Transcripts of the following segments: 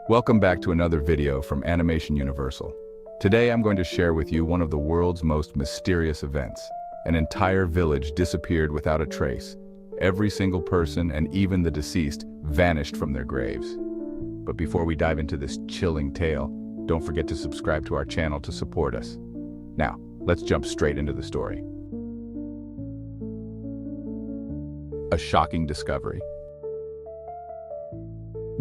Welcome back to another video from Animation Universal. Today I'm going to share with you one of the world's most mysterious events. An entire village disappeared without a trace. Every single person and even the deceased vanished from their graves. But before we dive into this chilling tale, don't forget to subscribe to our channel to support us. Now, let's jump straight into the story. A shocking discovery.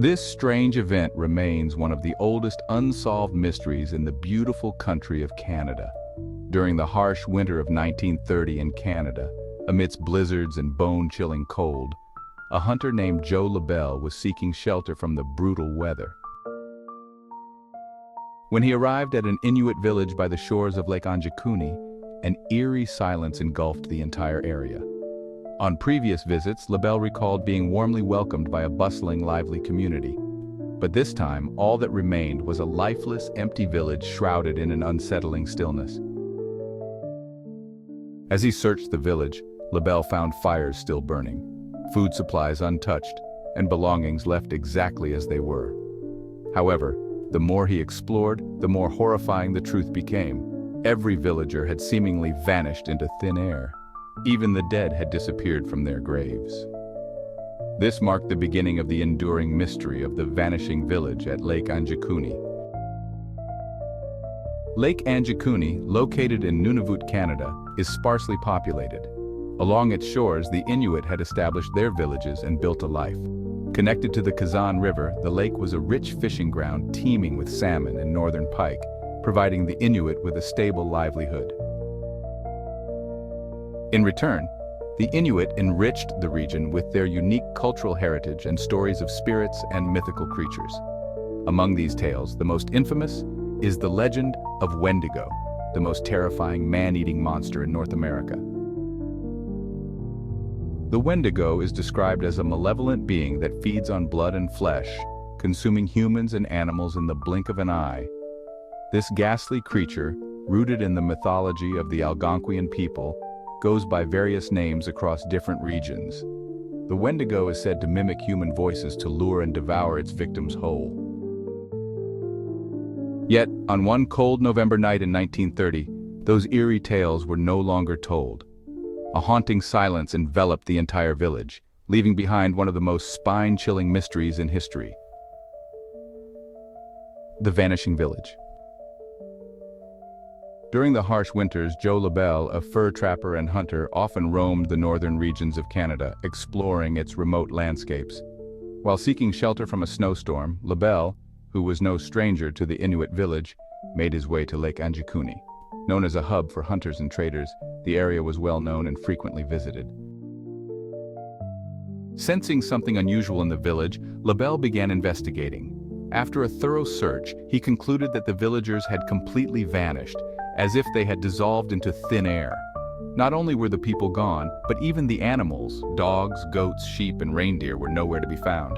This strange event remains one of the oldest unsolved mysteries in the beautiful country of Canada. During the harsh winter of 1930 in Canada, amidst blizzards and bone-chilling cold, a hunter named Joe LaBelle was seeking shelter from the brutal weather. When he arrived at an Inuit village by the shores of Lake Anjikuni, an eerie silence engulfed the entire area. On previous visits, LaBelle recalled being warmly welcomed by a bustling, lively community. But this time, all that remained was a lifeless, empty village shrouded in an unsettling stillness. As he searched the village, LaBelle found fires still burning, food supplies untouched, and belongings left exactly as they were. However, the more he explored, the more horrifying the truth became. Every villager had seemingly vanished into thin air. Even the dead had disappeared from their graves. This marked the beginning of the enduring mystery of the vanishing village at Lake Anjikuni. Lake Anjikuni, located in Nunavut, Canada, is sparsely populated. Along its shores, the Inuit had established their villages and built a life. Connected to the Kazan River, the lake was a rich fishing ground teeming with salmon and northern pike, providing the Inuit with a stable livelihood. In return, the Inuit enriched the region with their unique cultural heritage and stories of spirits and mythical creatures. Among these tales, the most infamous is the legend of Wendigo, the most terrifying man-eating monster in North America. The Wendigo is described as a malevolent being that feeds on blood and flesh, consuming humans and animals in the blink of an eye. This ghastly creature, rooted in the mythology of the Algonquian people, goes by various names across different regions. The Wendigo is said to mimic human voices to lure and devour its victims whole. Yet, on one cold November night in 1930, those eerie tales were no longer told. A haunting silence enveloped the entire village, leaving behind one of the most spine-chilling mysteries in history. The vanishing village. During the harsh winters, Joe LaBelle, a fur trapper and hunter, often roamed the northern regions of Canada, exploring its remote landscapes. While seeking shelter from a snowstorm, LaBelle, who was no stranger to the Inuit village, made his way to Lake Anjikuni. Known as a hub for hunters and traders, the area was well known and frequently visited. Sensing something unusual in the village, LaBelle began investigating. After a thorough search, he concluded that the villagers had completely vanished, as if they had dissolved into thin air. Not only were the people gone, but even the animals, dogs, goats, sheep, and reindeer were nowhere to be found.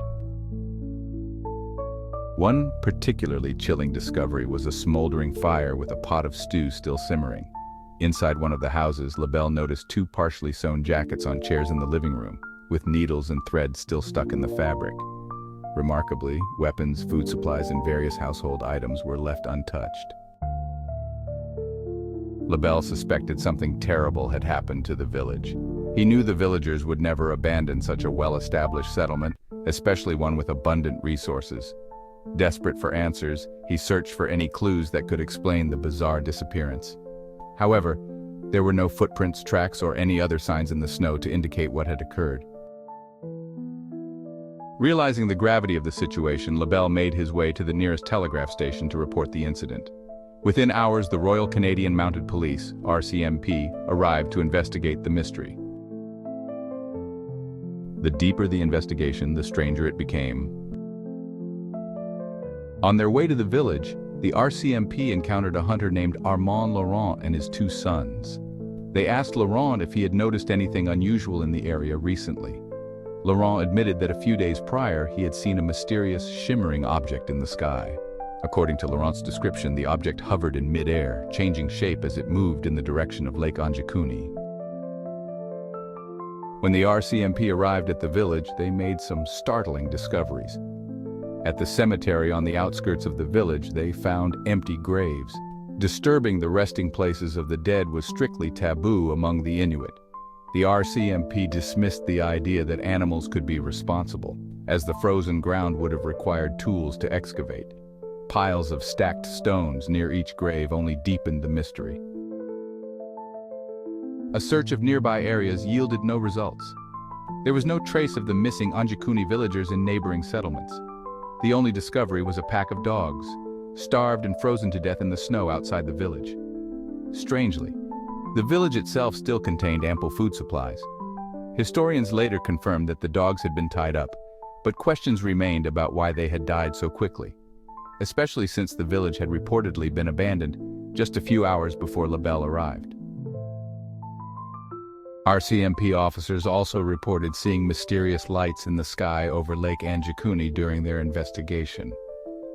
One particularly chilling discovery was a smoldering fire with a pot of stew still simmering. Inside one of the houses, LaBelle noticed two partially sewn jackets on chairs in the living room, with needles and threads still stuck in the fabric. Remarkably, weapons, food supplies, and various household items were left untouched. LaBelle suspected something terrible had happened to the village. He knew the villagers would never abandon such a well-established settlement, especially one with abundant resources. Desperate for answers, he searched for any clues that could explain the bizarre disappearance. However, there were no footprints, tracks, or any other signs in the snow to indicate what had occurred. Realizing the gravity of the situation, LaBelle made his way to the nearest telegraph station to report the incident. Within hours, the Royal Canadian Mounted Police, RCMP, arrived to investigate the mystery. The deeper the investigation, the stranger it became. On their way to the village, the RCMP encountered a hunter named Armand Laurent and his two sons. They asked Laurent if he had noticed anything unusual in the area recently. Laurent admitted that a few days prior, he had seen a mysterious, shimmering object in the sky. According to Laurent's description, the object hovered in mid-air, changing shape as it moved in the direction of Lake Anjikuni. When the RCMP arrived at the village, they made some startling discoveries. At the cemetery on the outskirts of the village, they found empty graves. Disturbing the resting places of the dead was strictly taboo among the Inuit. The RCMP dismissed the idea that animals could be responsible, as the frozen ground would have required tools to excavate. Piles of stacked stones near each grave only deepened the mystery. A search of nearby areas yielded no results. There was no trace of the missing Anjikuni villagers in neighboring settlements. The only discovery was a pack of dogs, starved and frozen to death in the snow outside the village. Strangely, the village itself still contained ample food supplies. Historians later confirmed that the dogs had been tied up, but questions remained about why they had died so quickly, especially since the village had reportedly been abandoned just a few hours before LaBelle arrived. RCMP officers also reported seeing mysterious lights in the sky over Lake Anjikuni during their investigation.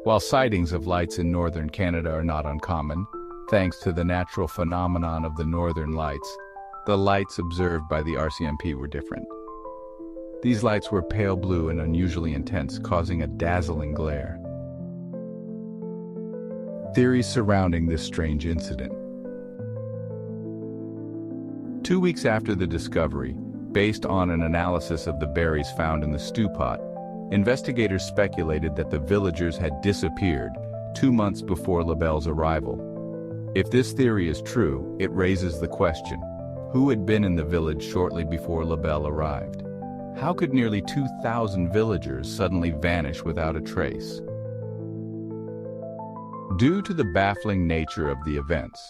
While sightings of lights in northern Canada are not uncommon, thanks to the natural phenomenon of the northern lights, the lights observed by the RCMP were different. These lights were pale blue and unusually intense, causing a dazzling glare. Theories surrounding this strange incident. 2 weeks after the discovery, based on an analysis of the berries found in the stew pot, investigators speculated that the villagers had disappeared 2 months before LaBelle's arrival. If this theory is true, it raises the question: who had been in the village shortly before LaBelle arrived? How could nearly 2,000 villagers suddenly vanish without a trace? Due to the baffling nature of the events,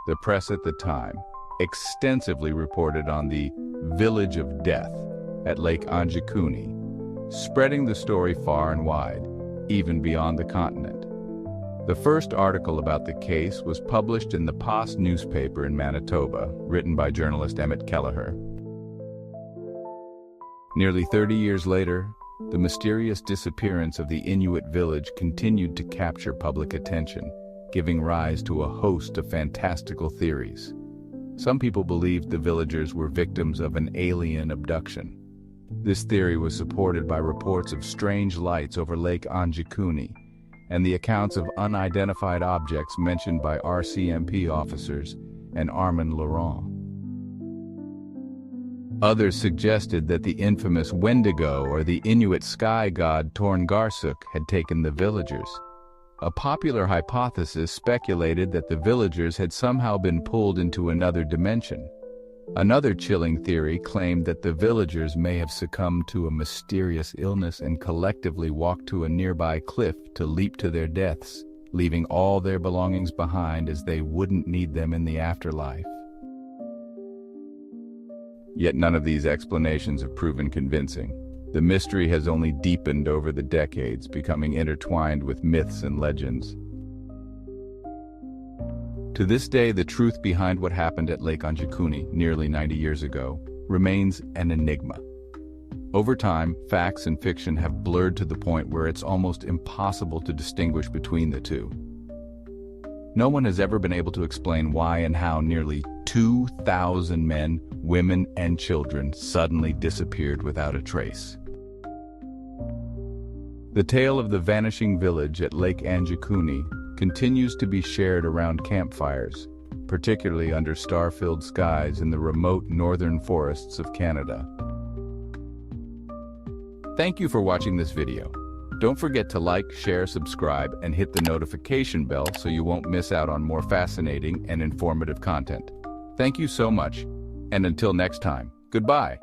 the press at the time extensively reported on the Village of Death at Lake Anjikuni, spreading the story far and wide, even beyond the continent. The first article about the case was published in the Post newspaper in Manitoba, written by journalist Emmett Kelleher. Nearly 30 years later, the mysterious disappearance of the Inuit village continued to capture public attention, giving rise to a host of fantastical theories. Some people believed the villagers were victims of an alien abduction. This theory was supported by reports of strange lights over Lake Anjikuni and the accounts of unidentified objects mentioned by RCMP officers and Armand Laurent. Others suggested that the infamous Wendigo or the Inuit sky god Torngarsuk had taken the villagers. A popular hypothesis speculated that the villagers had somehow been pulled into another dimension. Another chilling theory claimed that the villagers may have succumbed to a mysterious illness and collectively walked to a nearby cliff to leap to their deaths, leaving all their belongings behind as they wouldn't need them in the afterlife. Yet none of these explanations have proven convincing. The mystery has only deepened over the decades, becoming intertwined with myths and legends. To this day, the truth behind what happened at Lake Anjikuni nearly 90 years ago remains an enigma. Over time, facts and fiction have blurred to the point where it's almost impossible to distinguish between the two. No one has ever been able to explain why and how nearly 2,000 men, women, and children suddenly disappeared without a trace. The tale of the vanishing village at Lake Anjikuni continues to be shared around campfires, particularly under star-filled skies in the remote northern forests of Canada. Thank you for watching this video. Don't forget to like, share, subscribe, and hit the notification bell so you won't miss out on more fascinating and informative content. Thank you so much, and until next time, goodbye.